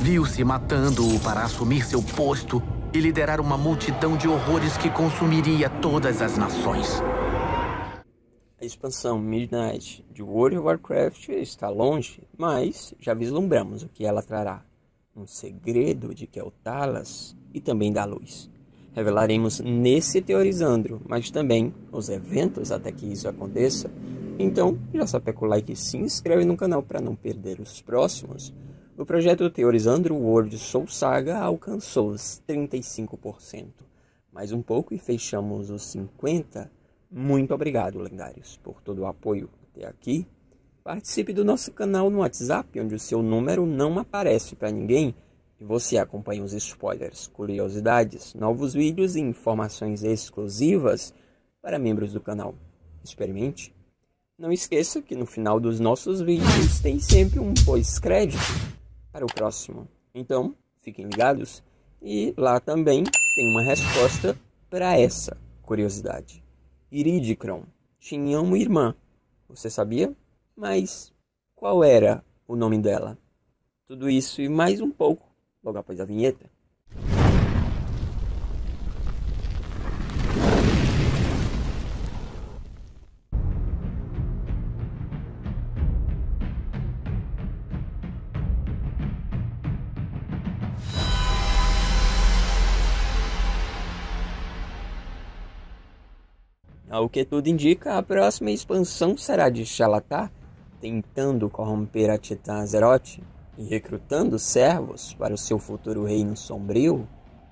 Viu-se matando-o para assumir seu posto e liderar uma multidão de horrores que consumiria todas as nações. A expansão Midnight de World of Warcraft está longe, mas já vislumbramos o que ela trará. Um segredo de Quel'Thalas e também da luz. Revelaremos nesse Teorizandro, mas também os eventos até que isso aconteça. Então, já sapeca o like e se inscreve no canal para não perder os próximos. O projeto Teorizandro World Soul Saga alcançou os 35%. Mais um pouco e fechamos os 50%. Muito obrigado, lendários, por todo o apoio até aqui. Participe do nosso canal no WhatsApp, onde o seu número não aparece para ninguém e você acompanha os spoilers, curiosidades, novos vídeos e informações exclusivas para membros do canal. Experimente. Não esqueça que no final dos nossos vídeos tem sempre um pós-crédito para o próximo. Então, fiquem ligados e lá também tem uma resposta para essa curiosidade. Iridicron tinha uma irmã, você sabia? Mas qual era o nome dela? Tudo isso e mais um pouco, logo após a vinheta. Ao que tudo indica, a próxima expansão será de Xal'ataar, tentando corromper a Titã Azeroth e recrutando servos para o seu futuro reino sombrio.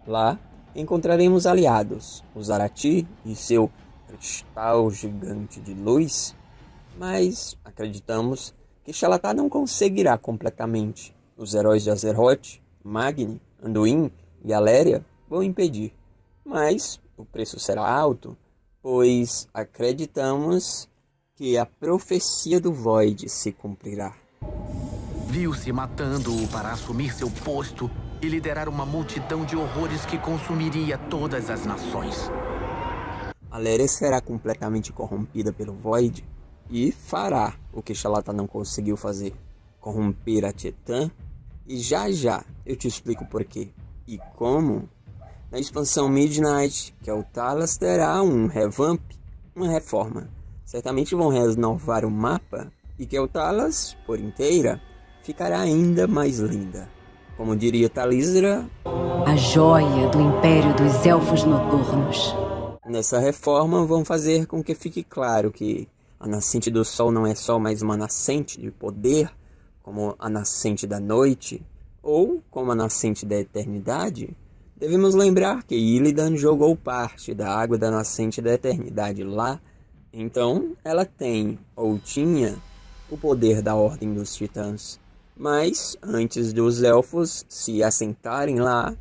Lá encontraremos aliados, os Zarati e seu cristal gigante de luz, mas acreditamos que Xal'ataar não conseguirá completamente. Os heróis de Azeroth, Magni, Anduin e Aléria vão impedir, mas o preço será alto, pois acreditamos que a profecia do Void se cumprirá. Viu-se matando-o para assumir seu posto e liderar uma multidão de horrores que consumiria todas as nações. Aléria será completamente corrompida pelo Void e fará o que Xal'ataar não conseguiu fazer, corromper a Titã, e já já eu te explico por quê e como. Na expansão Midnight, Quel'Thalas terá um revamp, uma reforma. Certamente vão renovar o mapa e Quel'Thalas, por inteira, ficará ainda mais linda. Como diria Tali'Zra, a joia do Império dos Elfos Noturnos. Nessa reforma vão fazer com que fique claro que a nascente do sol não é só mais uma nascente de poder, como a nascente da noite, ou como a nascente da eternidade. Devemos lembrar que Illidan jogou parte da água da nascente da eternidade lá, então ela tem, ou tinha, o poder da Ordem dos Titãs. Mas, antes dos elfos se assentarem lá,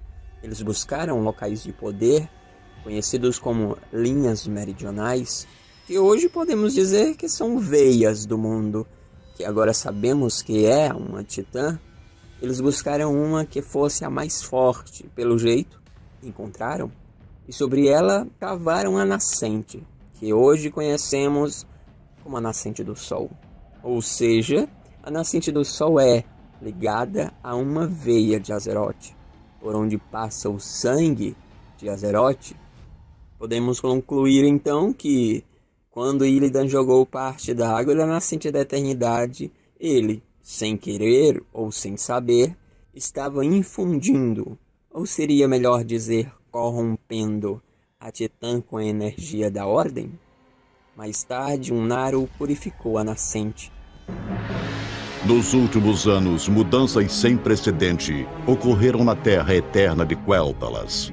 eles buscaram locais de poder, conhecidos como linhas meridionais, que hoje podemos dizer que são veias do mundo, que agora sabemos que é uma Titã. Eles buscaram uma que fosse a mais forte, pelo jeito, encontraram, e sobre ela cavaram a nascente, que hoje conhecemos como a nascente do Sol. Ou seja, a nascente do Sol é ligada a uma veia de Azeroth, por onde passa o sangue de Azeroth. Podemos concluir então que, quando Illidan jogou parte da água da nascente da eternidade, ele, sem querer ou sem saber, estava infundindo, ou seria melhor dizer corrompendo, a Titã com a energia da Ordem. Mais tarde, um Naaru purificou a nascente. Nos últimos anos, mudanças sem precedente ocorreram na Terra Eterna de Quel'Thalas.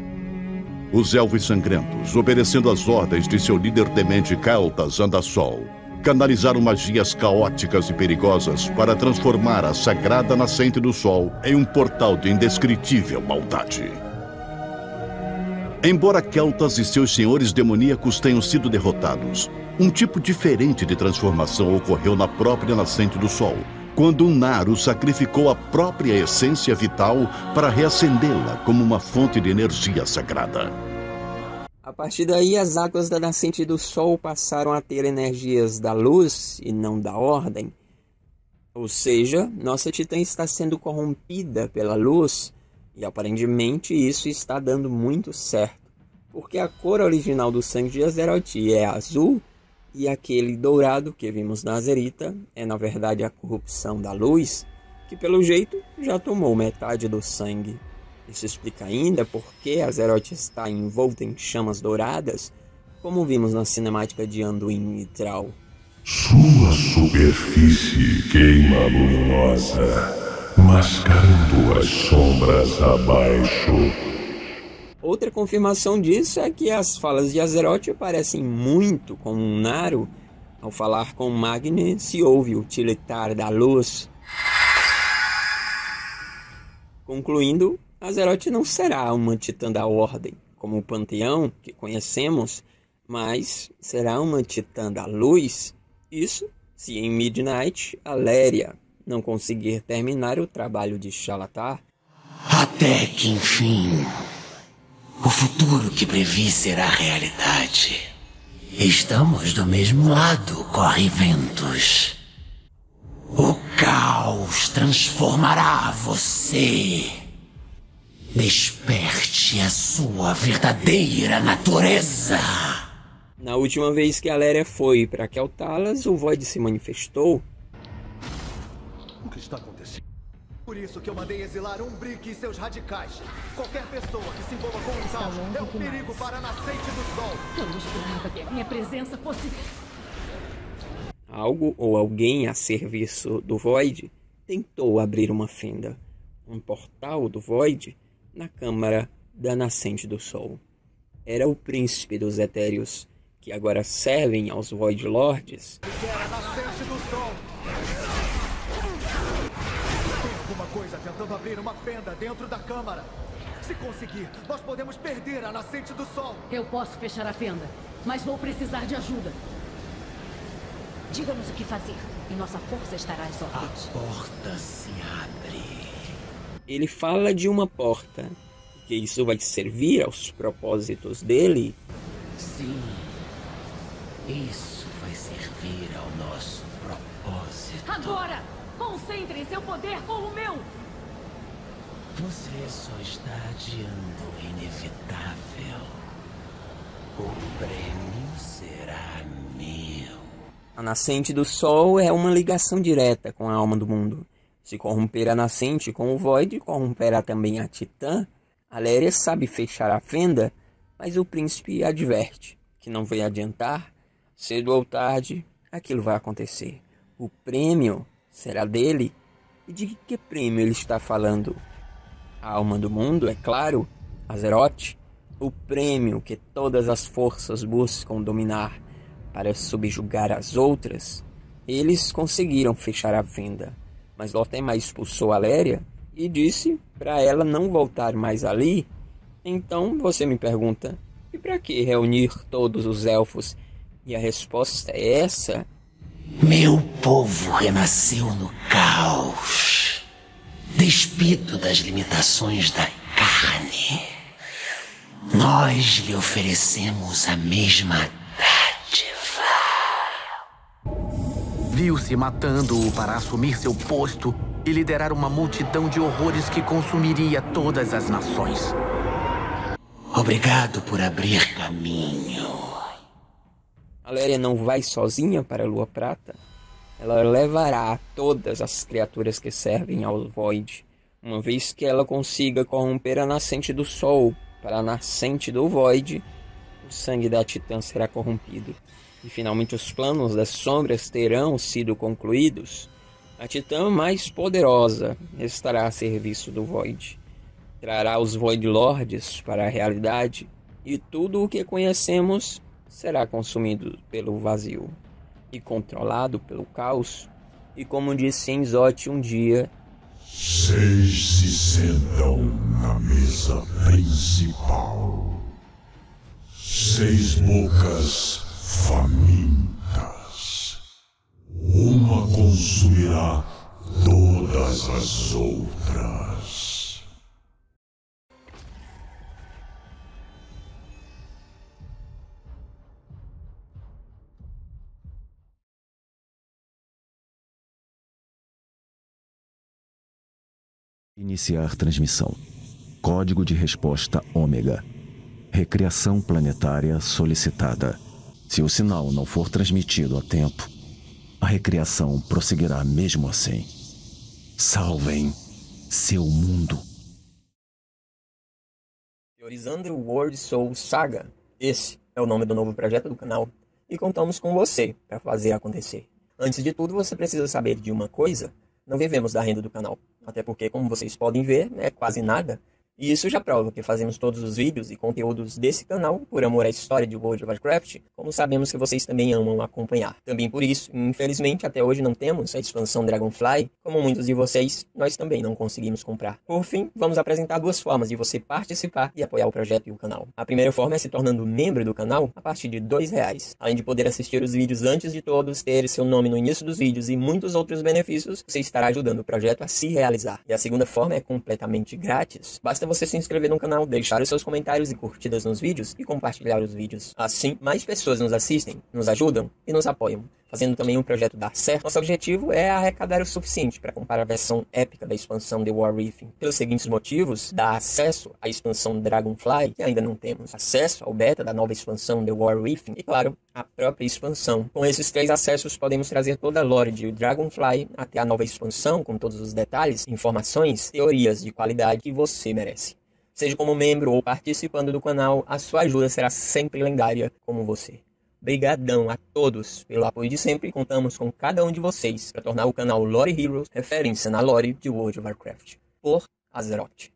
Os Elfos Sangrentos, obedecendo às ordens de seu líder temente Kael'thas Andasol, canalizaram magias caóticas e perigosas para transformar a sagrada nascente do Sol em um portal de indescritível maldade. Embora Kael'thas e seus senhores demoníacos tenham sido derrotados, um tipo diferente de transformação ocorreu na própria nascente do Sol, quando um Naaru sacrificou a própria essência vital para reacendê-la como uma fonte de energia sagrada. A partir daí, as águas da nascente do Sol passaram a ter energias da luz e não da Ordem. Ou seja, nossa Titã está sendo corrompida pela luz e aparentemente isso está dando muito certo, porque a cor original do sangue de Azeroth é azul e aquele dourado que vimos na Azerita é na verdade a corrupção da luz, que pelo jeito já tomou metade do sangue. Isso explica ainda por que Azeroth está envolta em chamas douradas, como vimos na cinemática de Anduin e Thrall. Sua superfície queima luminosa, mascarando as sombras abaixo. Outra confirmação disso é que as falas de Azeroth parecem muito com um Naru. Ao falar com Magni, se ouve utilitar da luz. Concluindo, Azeroth não será uma titã da Ordem, como o Panteão que conhecemos, mas será uma titã da luz. Isso se em Midnight Aléria não conseguir terminar o trabalho de Xalatar. Até que enfim, o futuro que previ será realidade. Estamos do mesmo lado, corre-ventos. O caos transformará você. Desperte a sua verdadeira natureza. Na última vez que Aléria foi para Keltalas, o Void se manifestou. O que está acontecendo? Por isso que eu mandei exilar Umbrique e seus radicais. Qualquer pessoa que se envolva com o caos é um perigo para a nascente do sol. Eu esperava que a minha presença fosse... Algo ou alguém a serviço do Void tentou abrir uma fenda, um portal do Void, na Câmara da Nascente do Sol. Era o príncipe dos Etéreos, que agora servem aos Void Lords. Era a nascente do sol. Tem alguma coisa tentando abrir uma fenda dentro da Câmara. Se conseguir, nós podemos perder a nascente do sol. Eu posso fechar a fenda, mas vou precisar de ajuda. Diga-nos o que fazer, e nossa força estará às ordens. A porta se abre. Ele fala de uma porta, que isso vai servir aos propósitos dele. Sim, isso vai servir ao nosso propósito. Agora! Concentre seu poder com o meu! Você só está adiando o inevitável. O prêmio será meu. A Nascente do Sol é uma ligação direta com a alma do mundo. Se corromper a Nascente com o Void, corromperá também a Titã. Aléria sabe fechar a fenda, mas o príncipe adverte que não vai adiantar. Cedo ou tarde, aquilo vai acontecer. O prêmio será dele. E de que prêmio ele está falando? A alma do mundo, é claro, Azeroth. O prêmio que todas as forças buscam dominar para subjugar as outras. Eles conseguiram fechar a fenda, mas Lortema expulsou Aléria e disse para ela não voltar mais ali. Então você me pergunta, e para que reunir todos os elfos? E a resposta é essa. Meu povo renasceu no caos, despido das limitações da carne. Nós lhe oferecemos a mesma dádiva. Viu-se matando-o para assumir seu posto e liderar uma multidão de horrores que consumiria todas as nações. Obrigado por abrir caminho. Aléria não vai sozinha para a Lua Prata. Ela levará todas as criaturas que servem ao Void, uma vez que ela consiga corromper a Nascente do Sol. Para a Nascente do Void, o sangue da Titã será corrompido. E finalmente os planos das sombras terão sido concluídos. A Titã mais poderosa estará a serviço do Void. Trará os Void Lords para a realidade. E tudo o que conhecemos será consumido pelo vazio e controlado pelo caos. E como disse Enzote um dia, 6 se sentam na mesa principal. 6 bocas famintas. Uma consumirá todas as outras. Iniciar transmissão. Código de resposta ômega. Recriação planetária solicitada. Se o sinal não for transmitido a tempo, a recriação prosseguirá mesmo assim. Salvem seu mundo. Teorizando World Soul Saga. Esse é o nome do novo projeto do canal. E contamos com você para fazer acontecer. Antes de tudo, você precisa saber de uma coisa. Não vivemos da renda do canal. Até porque, como vocês podem ver, é quase nada. E isso já prova que fazemos todos os vídeos e conteúdos desse canal por amor à história de World of Warcraft, como sabemos que vocês também amam acompanhar. Também por isso, infelizmente, até hoje não temos a expansão Dragonfly, como muitos de vocês, nós também não conseguimos comprar. Por fim, vamos apresentar duas formas de você participar e apoiar o projeto e o canal. A primeira forma é se tornando membro do canal a partir de R$2. Além de poder assistir os vídeos antes de todos, ter seu nome no início dos vídeos e muitos outros benefícios, você estará ajudando o projeto a se realizar. E a segunda forma é completamente grátis. Basta você se inscrever no canal, deixar os seus comentários e curtidas nos vídeos e compartilhar os vídeos. Assim, mais pessoas nos assistem, nos ajudam e nos apoiam, fazendo também o projeto dar certo. Nosso objetivo é arrecadar o suficiente para comprar a versão épica da expansão The War Within. Pelos seguintes motivos: dar acesso à expansão Dragonfly, que ainda não temos, acesso ao beta da nova expansão The War Within e, claro, a própria expansão. Com esses 3 acessos, podemos trazer toda a lore de Dragonfly até a nova expansão, com todos os detalhes, informações, teorias de qualidade que você merece. Seja como membro ou participando do canal, a sua ajuda será sempre lendária como você. Obrigadão a todos pelo apoio de sempre e contamos com cada um de vocês para tornar o canal Lore Heroes referência na lore de World of Warcraft. Por Azeroth.